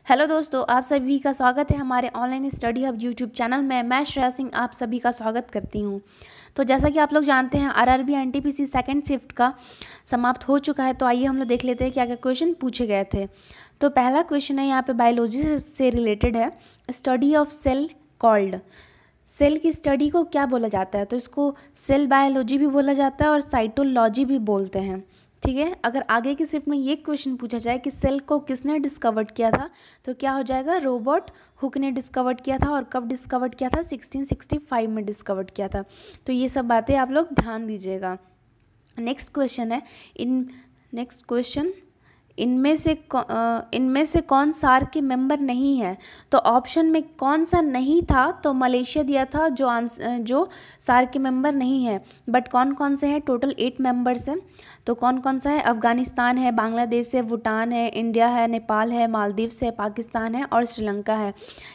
Hello दोस्तों, आप सभी का स्वागत है हमारे online study hub YouTube channel में। मैं श्रेया सिंह आप सभी का स्वागत करती हूं। तो जैसा कि आप लोग जानते हैं, आरआरबी एनटीपीसी सेकंड शिफ्ट का समाप्त हो चुका है। तो आइए हम लोग देख लेते हैं क्या क्या क्वेश्चन पूछे गए थे। तो पहला क्वेश्चन है यहाँ पे बायोलॉजी से रिलेटेड है। Study of cell called, cell की स्टडी को क्या बोला जाता है? तो इसको सेल बायोलॉजी भी बोला जाता है और साइटोलॉजी भी बोलते हैं। ठीक है, अगर आगे की शिफ्ट में ये क्वेश्चन पूछा जाए कि सेल को किसने डिस्कवर्ड किया था, तो क्या हो जाएगा? रॉबर्ट हुक ने डिस्कवर्ड किया था। और कब डिस्कवर्ड किया था? 1665 में डिस्कवर्ड किया था। तो ये सब बातें आप लोग ध्यान दीजिएगा। नेक्स्ट क्वेश्चन है नेक्स्ट क्वेश्चन, इनमें से कौन सार के मेंबर नहीं है? तो ऑप्शन में कौन सा नहीं था? तो मलेशिया दिया था जो सार के मेंबर नहीं है। बट कौन कौन से हैं? टोटल 8 मेंबर्स हैं। तो कौन कौन सा है? अफगानिस्तान है, बांग्लादेश है, भूटान है, इंडिया है, नेपाल है, मालदीव्स है, पाकिस्तान है और श्रीलंका है।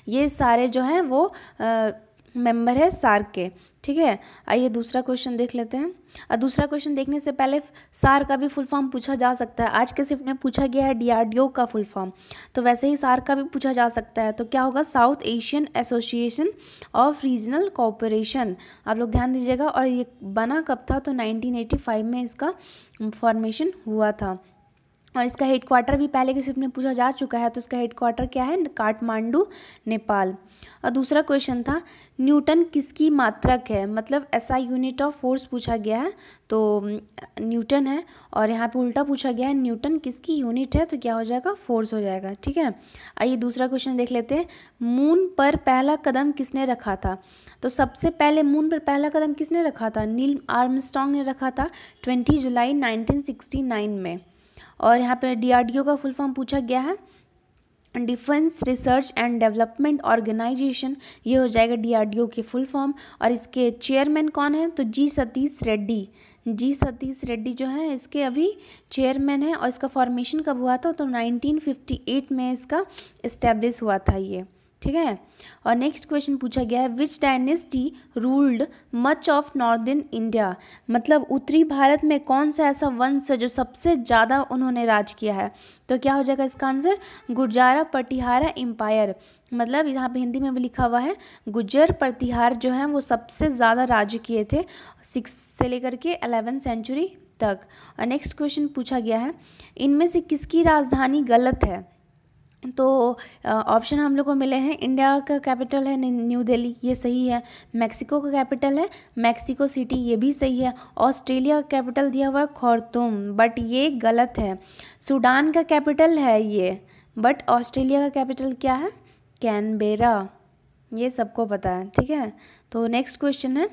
ये सारे जो हैं वो मेंबर है सार्क के। ठीक है, आइए दूसरा क्वेश्चन देख लेते हैं। और दूसरा क्वेश्चन देखने से पहले सार्क का भी फुल फॉर्म पूछा जा सकता है। आज के शिफ्ट में पूछा गया है डीआरडीओ का फुल फॉर्म, तो वैसे ही सार्क का भी पूछा जा सकता है। तो क्या होगा? South Asian association of regional cooperation. आप लोग ध्यान दीजिएगा। और ये बना कब था? तो 1985 में इसका फॉर्मेशन हुआ था। और इसका हेडक्वार्टर भी पहले के शिफ्ट में पूछा जा चुका है। तो इसका हेडक्वार्टर क्या है? काठमांडू, नेपाल। और दूसरा क्वेश्चन था न्यूटन किसकी मात्रक है? मतलब एसआई यूनिट ऑफ फोर्स पूछा गया है, तो न्यूटन है। और यहाँ पे उल्टा पूछा गया है न्यूटन किसकी यूनिट है? तो क्या हो जाएगा? फोर्स हो जाएगा। ठीक है, आइए दूसरा क्वेश्चन देख लेते हैं। मून पर पहला कदम किसने रखा था? तो सबसे पहले मून पर पहला कदम किसने रखा था? नील आर्मस्ट्रॉन्ग ने रखा था 20 जुलाई 1969 में। और यहाँ पे डीआरडीओ का फुल फॉर्म पूछा गया है defence research and development organisation. ये हो जाएगा डीआरडीओ के फुल फॉर्म। और इसके चेयरमैन कौन है? तो जी सतीश रेड्डी जो है इसके अभी चेयरमैन है। और इसका फॉर्मेशन कब हुआ था? तो 1958 में इसका इस्टेब्लिश हुआ था ये। ठीक है, और नेक्स्ट क्वेश्चन पूछा गया है विच dynasty ruled much of northern India. मतलब उत्तरी भारत में कौन सा ऐसा वंश है जो सबसे ज़्यादा उन्होंने राज किया है? तो क्या हो जाएगा इसका आंसर? गुर्जारा प्रतिहारा एम्पायर। मतलब यहाँ पे हिंदी में भी लिखा हुआ है गुर्जर प्रतिहार जो हैं वो सबसे ज़्यादा राज किए थे 6 से लेकर के 11वीं सेंचुरी तक। और नेक्स्ट क्वेश्चन पूछा गया है इनमें से किसकी राजधानी गलत है? तो ऑप्शन हम लोग को मिले हैं इंडिया का कैपिटल है न्यू दिल्ली, ये सही है। मेक्सिको का कैपिटल है मेक्सिको सिटी, ये भी सही है। ऑस्ट्रेलिया का कैपिटल दिया हुआ है खार्तूम, बट ये गलत है। सूडान का कैपिटल है ये, बट ऑस्ट्रेलिया का कैपिटल क्या है? कैनबेरा। ये सबको पता है। ठीक है, तो नेक्स्ट क्वेश्चन है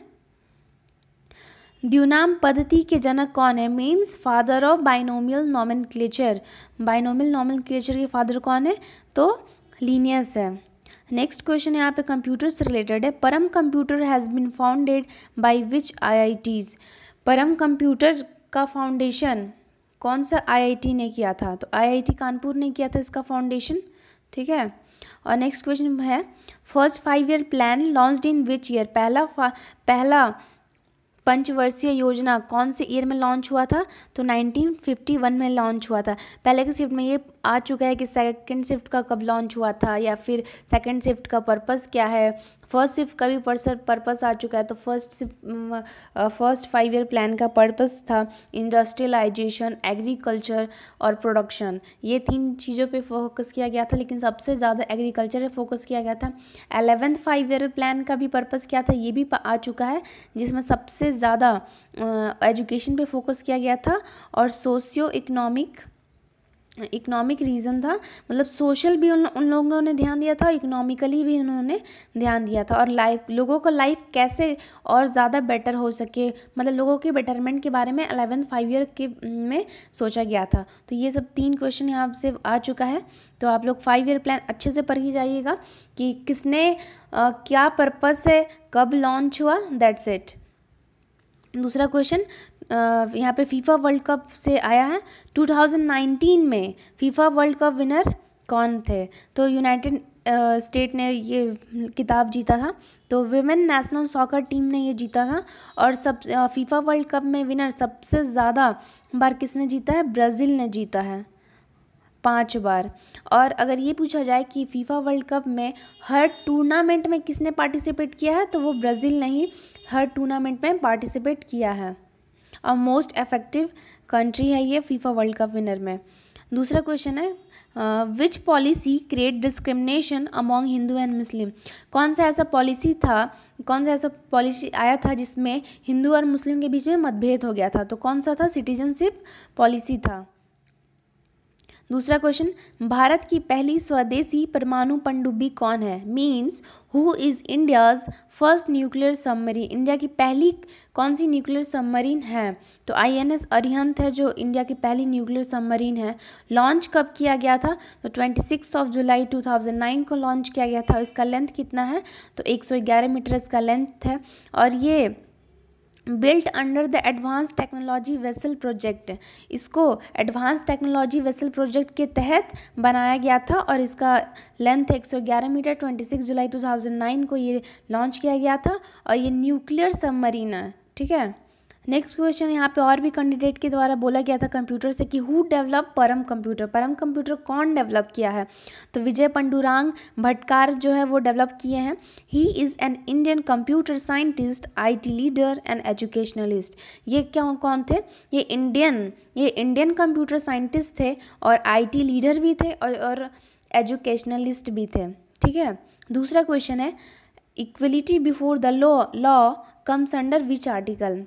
ड्यूनाम पद्धति के जनक कौन है? Means father of binomial nomenclature. Binomial nomenclature के फादर कौन है? तो लीनियस है। नेक्स्ट क्वेश्चन यहाँ पे कंप्यूटर से रिलेटेड है। Param computer has been founded by which IITs. Param computer का फाउंडेशन कौन सा आईआईटी ने किया था? तो आईआईटी कानपुर ने किया था इसका फाउंडेशन। ठीक है, और नेक्स्ट क्वेश्चन है first 5 year plan launched in which year. पहला पंचवर्षीय योजना कौन से ईयर में लॉन्च हुआ था? तो 1951 में लॉन्च हुआ था। पहले के शिफ्ट में ये आ चुका है कि सेकंड शिफ्ट का कब लॉन्च हुआ था, या फिर सेकंड शिफ्ट का पर्पस क्या है। फर्स्ट शिफ्ट का भी पर्पस आ चुका है। तो फर्स्ट 5 ईयर प्लान का पर्पस था इंडस्ट्रियलाइजेशन, एग्रीकल्चर और प्रोडक्शन। ये 3 चीज़ों पे फोकस किया गया था, लेकिन सबसे ज़्यादा एग्रीकल्चर पे फोकस किया गया था। 11th 5 ईयर प्लान का भी पर्पस क्या था? ये भी आ चुका है, जिसमें सबसे ज़्यादा एजुकेशन पे फोकस किया गया था और सोशियो इकोनॉमिक रीज़न था। मतलब सोशल भी उन लोगों ने ध्यान दिया था, इकोनॉमिकली भी उन्होंने ध्यान दिया था। और लोगों का लाइफ कैसे और ज़्यादा बेटर हो सके, मतलब लोगों के बेटरमेंट के बारे में 11th 5 ईयर के में सोचा गया था। तो ये सब 3 क्वेश्चन यहाँ से आ चुका है। तो आप लोग 5 ईयर प्लान अच्छे से पढ़ ही जाइएगा कि किसने क्या पर्पस है, कब लॉन्च हुआ, दैट्स इट। दूसरा क्वेश्चन यहाँ पे फीफा वर्ल्ड कप से आया है। 2019 में फीफा वर्ल्ड कप विनर कौन थे? तो यूनाइटेड स्टेट ने ये किताब जीता था। तो विमेन नेशनल सॉकर टीम ने ये जीता था। और फीफा वर्ल्ड कप में विनर सबसे ज़्यादा बार किसने जीता है? ब्राज़ील ने जीता है। 5 बार। और अगर ये पूछा जाए कि फीफा वर्ल्ड कप में हर टूर्नामेंट में किसने पार्टिसिपेट किया है, तो वो ब्राज़ील ने ही हर टूर्नामेंट में पार्टिसिपेट किया है। और मोस्ट इफेक्टिव कंट्री है ये फीफा वर्ल्ड कप विनर में। दूसरा क्वेश्चन है विच policy create discrimination among Hindu and Muslim. कौन सा ऐसा पॉलिसी आया था जिसमें हिंदू और मुस्लिम के बीच में मतभेद हो गया था, तो कौन सा था? सिटीजनशिप पॉलिसी था। दूसरा क्वेश्चन, भारत की पहली स्वदेशी परमाणु पनडुब्बी कौन है? Means who is India's first nuclear submarine. India की पहली कौन सी न्यूक्लियर सबमरीन है? तो INS अरिहंत है जो इंडिया की पहली न्यूक्लियर सबमरीन है। लॉन्च कब किया गया था? तो 26 जुलाई 2009 को लॉन्च किया गया था। इसका लेंथ कितना है? तो 111 मीटर इसका लेंथ है। और ये built under the advance technology vessel project, इसको एडवांस टेक्नोलॉजी वेसल प्रोजेक्ट के तहत बनाया गया था और इसका लेंथ 111 मीटर 26 जुलाई 2009 को ये लॉन्च किया गया था और ये न्यूक्लियर सबमरीन है। ठीक है। नेक्स्ट क्वेश्चन, यहाँ पे और भी कैंडिडेट के द्वारा बोला गया था कंप्यूटर से कि हु डेवलप परम कंप्यूटर। परम कंप्यूटर कौन डेवलप किया है? तो विजय पांडुरंग भटनागर जो है वो डेवलप किए हैं। He is an Indian computer scientist, IT leader and educationalist. ये कौन थे? ये इंडियन कंप्यूटर साइंटिस्ट थे और IT लीडर भी थे और एजुकेशनलिस्ट भी थे। ठीक है। दूसरा क्वेश्चन है equality before the law comes under which article.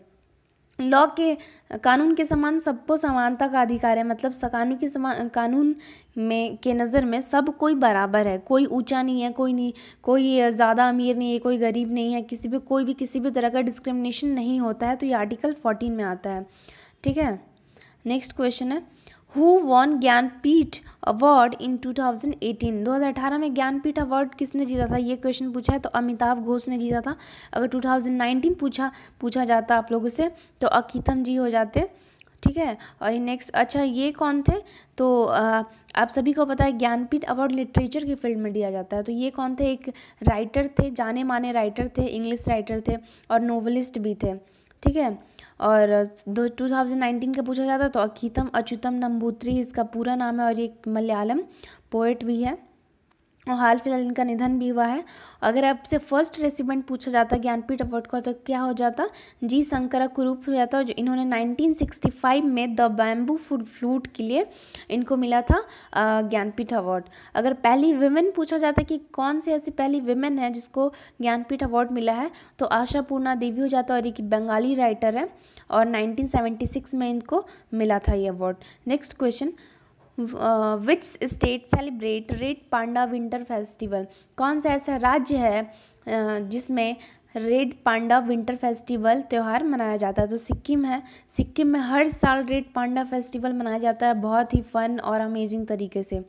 Law के कानून के समान सबको समानता का अधिकार है, मतलब कानून में के नज़र में सब कोई बराबर है, कोई ऊंचा नहीं है, कोई ज़्यादा अमीर नहीं है, कोई गरीब नहीं है, किसी भी तरह का डिस्क्रिमिनेशन नहीं होता है। तो ये आर्टिकल 14 में आता है। ठीक है। नेक्स्ट क्वेश्चन है who won Jnanpith award in 2018। 2018 में ज्ञानपीठ अवार्ड किसने जीता था? ये क्वेश्चन पूछा है तो अमिताभ घोष ने जीता था। अगर 2019 पूछा जाता आप लोगों से तो अकीतम जी हो जाते। ठीक है। और नेक्स्ट, अच्छा ये कौन थे? तो आप सभी को पता है ज्ञानपीठ अवार्ड लिटरेचर की फील्ड में दिया जाता है। तो ये कौन थे? एक राइटर थे, जाने माने राइटर थे, इंग्लिश राइटर थे और नोवेलिस्ट भी थे। ठीक है। और 2019 का पूछा जाता तो अच्युतम नंबूत्री इसका पूरा नाम है और ये मलयालम पोएट भी है और हाल फिलहाल इनका निधन भी हुआ है। अगर आपसे फर्स्ट रेसिपेंट पूछा जाता ज्ञानपीठ अवार्ड का तो क्या हो जाता? जी शंकरा कुरूप हो जाता, जो इन्होंने 1965 में द बैम्बू फ्लूट के लिए इनको मिला था ज्ञानपीठ अवार्ड। अगर पहली विमेन पूछा जाता कि कौन सी ऐसी पहली विमेन है जिसको ज्ञानपीठ अवार्ड मिला है तो आशापूर्णा देवी हो जाता और एक बंगाली राइटर है और 1976 में इनको मिला था ये award. Next question, which state celebrate red panda winter festival. कौन सा ऐसा राज्य है जिसमें रेड पांडा विंटर फेस्टिवल त्यौहार मनाया जाता है? तो सिक्किम है। सिक्किम में हर साल रेड पांडा फेस्टिवल मनाया जाता है बहुत ही फन और अमेजिंग तरीके से।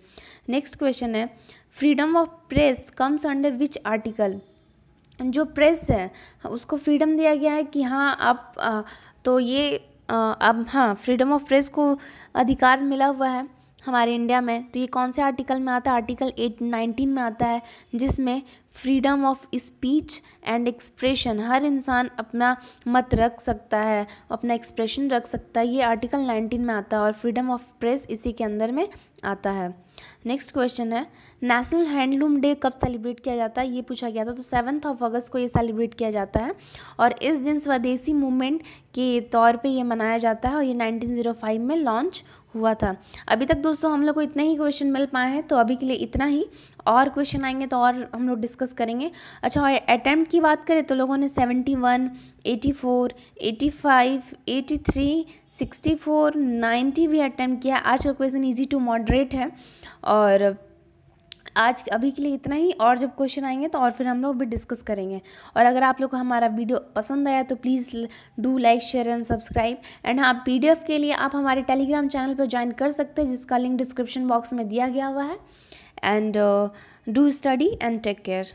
नेक्स्ट क्वेश्चन है freedom of press comes under which article. जो प्रेस है उसको फ्रीडम दिया गया है कि हाँ आप तो ये अब हाँ फ्रीडम ऑफ प्रेस को अधिकार मिला हुआ है हमारे इंडिया में। तो ये कौन से आर्टिकल में आता है? आर्टिकल 19 में आता है जिसमें freedom of speech and expression, हर इंसान अपना मत रख सकता है, अपना एक्सप्रेशन रख सकता है। ये आर्टिकल 19 में आता है और फ्रीडम ऑफ प्रेस इसी के अंदर में आता है। नेक्स्ट क्वेश्चन है नेशनल हैंडलूम डे कब सेलिब्रेट किया जाता है? ये पूछा गया था। तो 7 अगस्त को ये सेलिब्रेट किया जाता है और इस दिन स्वदेशी मूवमेंट के तौर पे ये मनाया जाता है और ये 1905 में लॉन्च हुआ था। अभी तक दोस्तों हम लोग को इतने ही क्वेश्चन मिल पाए हैं, तो अभी के लिए इतना ही। और क्वेश्चन आएंगे तो और हम लोग डिस्कस करेंगे। अच्छा, और अटैम्प्ट की बात करें तो लोगों ने 71, 84, 85, 83, 64, 90 भी अटैम्प्ट किया। आज का क्वेश्चन ईजी टू मॉडरेट है और आज अभी के लिए इतना ही। और जब क्वेश्चन आएंगे तो और फिर हम लोग भी डिस्कस करेंगे। और अगर आप लोग को हमारा वीडियो पसंद आया तो please do like share and subscribe. And हाँ, PDF के लिए आप हमारे टेलीग्राम चैनल पर ज्वाइन कर सकते हैं जिसका लिंक डिस्क्रिप्शन बॉक्स में दिया गया हुआ है। And do study and take care.